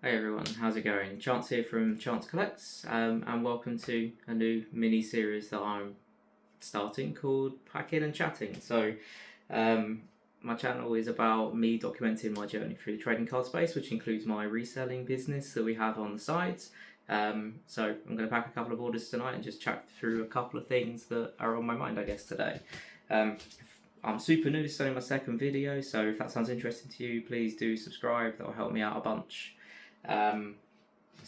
Hey everyone, how's it going? Chance here from Chance Collects, and welcome to a new mini series that I'm starting called Packing and Chatting. So, my channel is about me documenting my journey through the trading card space, which includes my reselling business that we have on the sides. So, I'm going to pack a couple of orders tonight and just chat through a couple of things that are on my mind, I guess, today. I'm super new, this is only my second video, so if that sounds interesting to you, please do subscribe, that'll help me out a bunch. So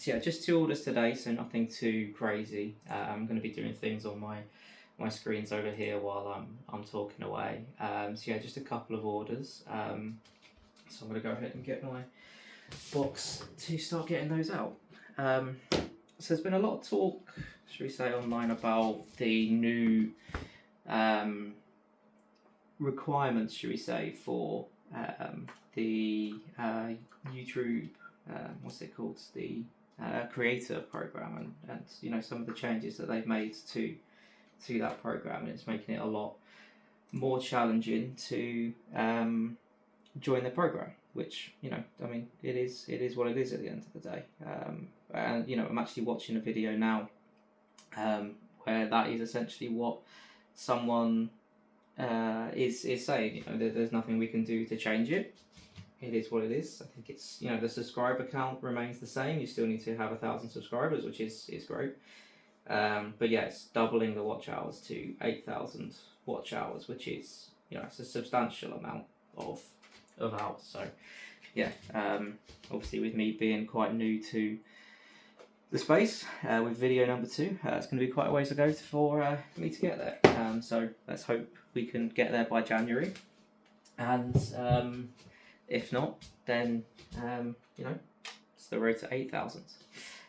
yeah, just 2 orders today, so nothing too crazy. I'm going to be doing things on my screens over here while I'm talking away. So yeah, just a couple of orders. So I'm going to go ahead and get my box to start getting those out. So there's been a lot of talk, should we say, online about the new requirements, should we say, for the YouTube. What's it called? The creator program, and you know, some of the changes that they've made to that program, and it's making it a lot more challenging to join the program. Which, you know, I mean, it is what it is at the end of the day. And you know, I'm actually watching a video now where that is essentially what someone is saying. You know, there's nothing we can do to change it. It is what it is. I think it's, you know, the subscriber count remains the same. You still need to have 1,000 subscribers, which is great. But yeah, it's doubling the watch hours to 8,000 watch hours, which is, you know, it's a substantial amount of hours. So yeah, obviously with me being quite new to the space, with video number 2, it's going to be quite a ways to go for me to get there. So let's hope we can get there by January. And if not, then, you know, it's the road to 8,000.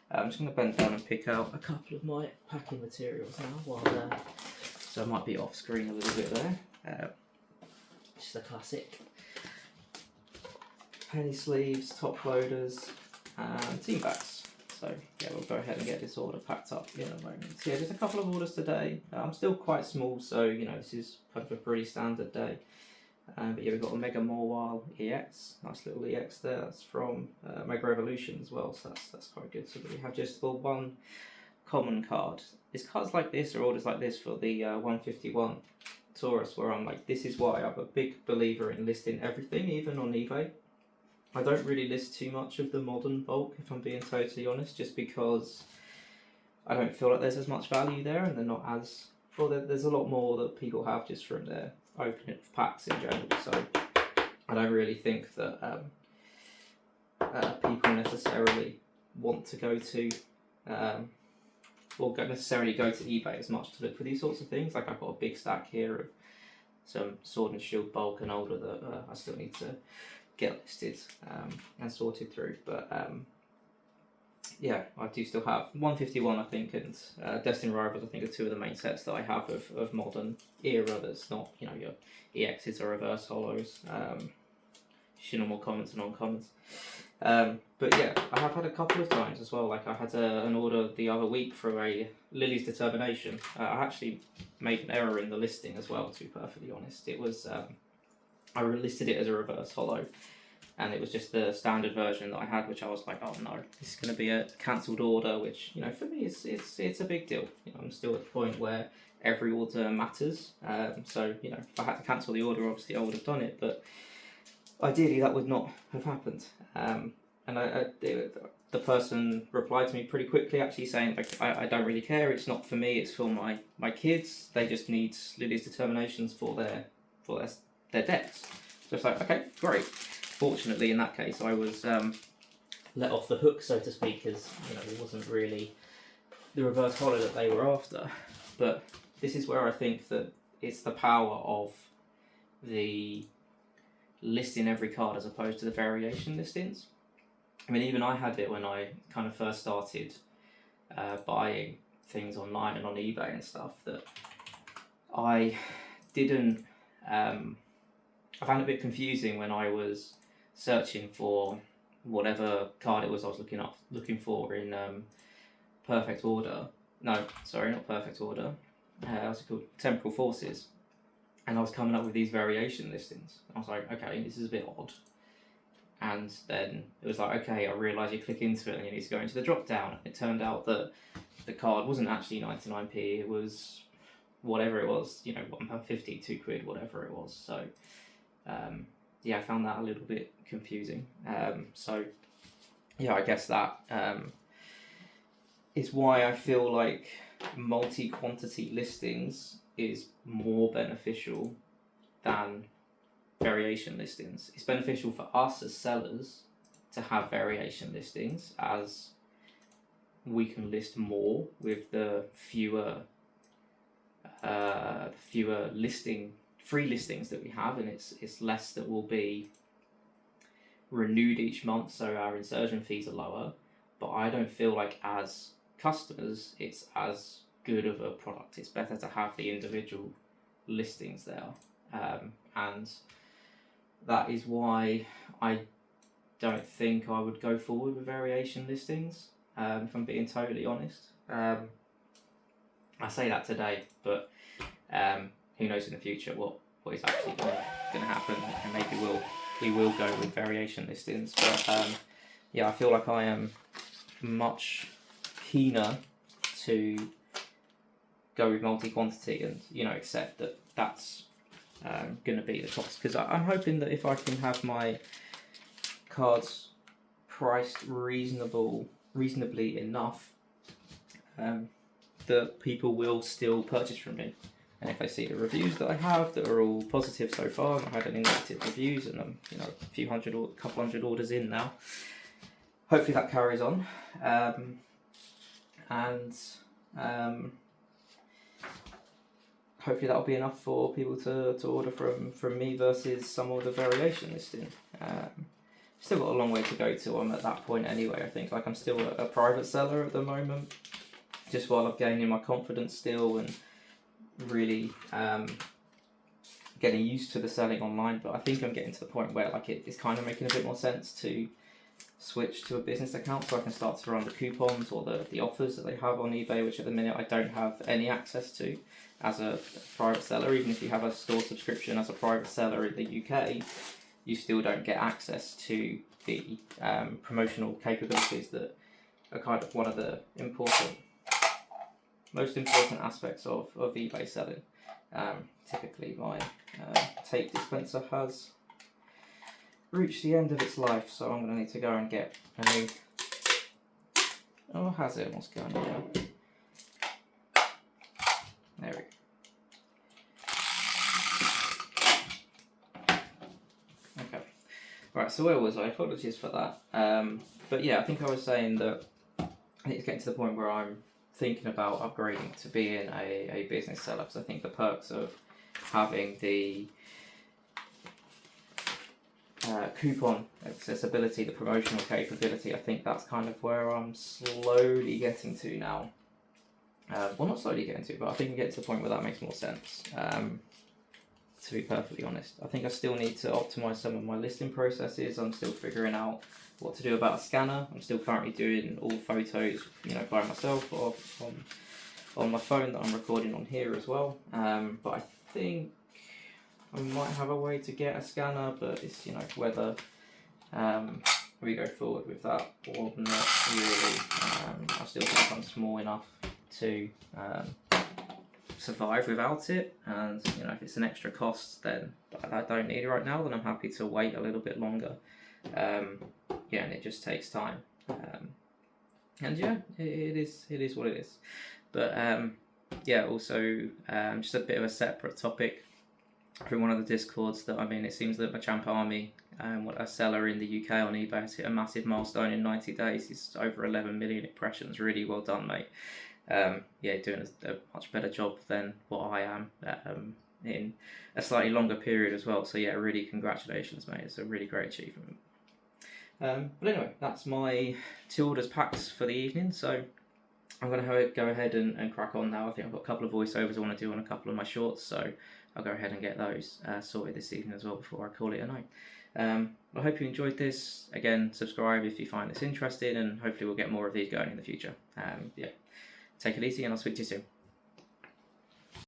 I'm just going to bend down and pick out a couple of my packing materials now, while so I might be off screen a little bit there. Just the classic penny sleeves, top loaders, and team bags. So yeah, we'll go ahead and get this order packed up in a moment. So yeah, just a couple of orders today. I'm still quite small, so you know, this is kind of a pretty standard day. But yeah, we've got a Mega Morwhile EX, nice little EX there. That's from Mega Revolution as well, so that's quite good. So we have just the one common card. It's cards like this, or orders like this, for the 151 Taurus, where I'm like, this is why I'm a big believer in listing everything, even on eBay. I don't really list too much of the modern bulk, if I'm being totally honest, just because I don't feel like there's as much value there, and they're not as, well, there's a lot more that people have just from their opening of packs in general. So I don't really think that people necessarily want to go to or necessarily go to eBay as much to look for these sorts of things. Like, I've got a big stack here of some Sword and Shield bulk and older that I still need to get listed and sorted through. But yeah, I do still have 151, I think, and Destined Rivals, I think, are 2 of the main sets that I have of modern era that's not, you know, your EXs or reverse hollows, your normal commons and non-commons. But yeah, I have had a couple of times as well. Like, I had an order the other week for a Lily's Determination. I actually made an error in the listing as well, to be perfectly honest. It was, I listed it as a reverse hollow, and it was just the standard version that I had, which I was like, oh no, this is going to be a cancelled order, which, you know, for me it's a big deal. You know, I'm still at the point where every order matters. So, you know, if I had to cancel the order, obviously I would have done it, but ideally that would not have happened. And the person replied to me pretty quickly, actually saying, like, I don't really care, it's not for me, it's for my kids, they just need Lily's Determinations for their decks. So it's like, okay, great. Fortunately, in that case, I was let off the hook, so to speak, because, you know, it wasn't really the reverse hollow that they were after. But this is where I think that it's the power of the listing every card as opposed to the variation listings. I mean, even I had it when I kind of first started buying things online and on eBay and stuff, that I didn't... I found it a bit confusing when I was searching for whatever card it was I was looking for in Perfect Order. No, sorry, not Perfect Order. What's it called? Temporal Forces. And I was coming up with these variation listings. I was like, okay, this is a bit odd. and then it was like, okay, I realised you click into it and you need to go into the drop down. It turned out that the card wasn't actually 99p, it was whatever it was, you know, £1.50, £2, whatever it was. So yeah, I found that a little bit confusing. So yeah, I guess that is why I feel like multi-quantity listings is more beneficial than variation listings. It's beneficial for us as sellers to have variation listings, as we can list more with the fewer free listings that we have, and it's less that will be renewed each month, so our insertion fees are lower. But I don't feel like as customers it's as good of a product. It's better to have the individual listings there, and that is why I don't think I would go forward with variation listings, if I'm being totally honest. I say that today, but who knows in the future what is actually going to happen, and maybe we will go with variation listings. But yeah, I feel like I am much keener to go with multi-quantity and, you know, accept that that's going to be the cost, because I'm hoping that if I can have my cards priced reasonably enough, that people will still purchase from me. And if I see the reviews that I have that are all positive so far, I've had any negative reviews, and I'm, you know, a couple hundred orders in now, hopefully that carries on. And hopefully that'll be enough for people to order from me versus some of the variation listing. Still got a long way to go till I'm at that point anyway. I think, like, I'm still a private seller at the moment, just while I'm gaining my confidence still and really getting used to the selling online. But I think I'm getting to the point where, like, it's kind of making a bit more sense to switch to a business account, so I can start to run the coupons or the offers that they have on eBay, which at the minute I don't have any access to as a private seller. Even if you have a store subscription as a private seller in the UK, you still don't get access to the promotional capabilities that are kind of one of the most important aspects of eBay selling. Typically my tape dispenser has reached the end of its life, so I'm going to need to go and get a new... Oh, has it? What's going on now? There we go. Okay. Right, so where was I? Apologies for that. But yeah, I think I was saying that I think it's getting to the point where I'm thinking about upgrading to being a business seller, because I think the perks of having the coupon accessibility, the promotional capability, I think that's kind of where I'm slowly getting to now. Well, not slowly getting to, but I think I'm getting to the point where that makes more sense, to be perfectly honest. I think I still need to optimise some of my listing processes. I'm still figuring out what to do about a scanner. I'm still currently doing all photos, you know, by myself or on my phone that I'm recording on here as well. But I think I might have a way to get a scanner, but it's, you know, whether we go forward with that or not really. I still think I'm small enough to survive without it, and, you know, if it's an extra cost then I don't need it right now, then I'm happy to wait a little bit longer. Yeah, and it just takes time. And yeah, it is what it is. But yeah, also just a bit of a separate topic from one of the discords that I'm in. It seems that my Champ Army, a seller in the UK on eBay, has hit a massive milestone in 90 days. It's over 11 million impressions. Really well done, mate. Yeah, doing a much better job than what I am in a slightly longer period as well. So yeah, really congratulations, mate. It's a really great achievement. But anyway, that's my 2 orders packed for the evening. So I'm going to go ahead and crack on now. I think I've got a couple of voiceovers I want to do on a couple of my shorts, so I'll go ahead and get those sorted this evening as well before I call it a night. I hope you enjoyed this. Again, subscribe if you find this interesting, and hopefully we'll get more of these going in the future. Yeah, take it easy, and I'll speak to you soon.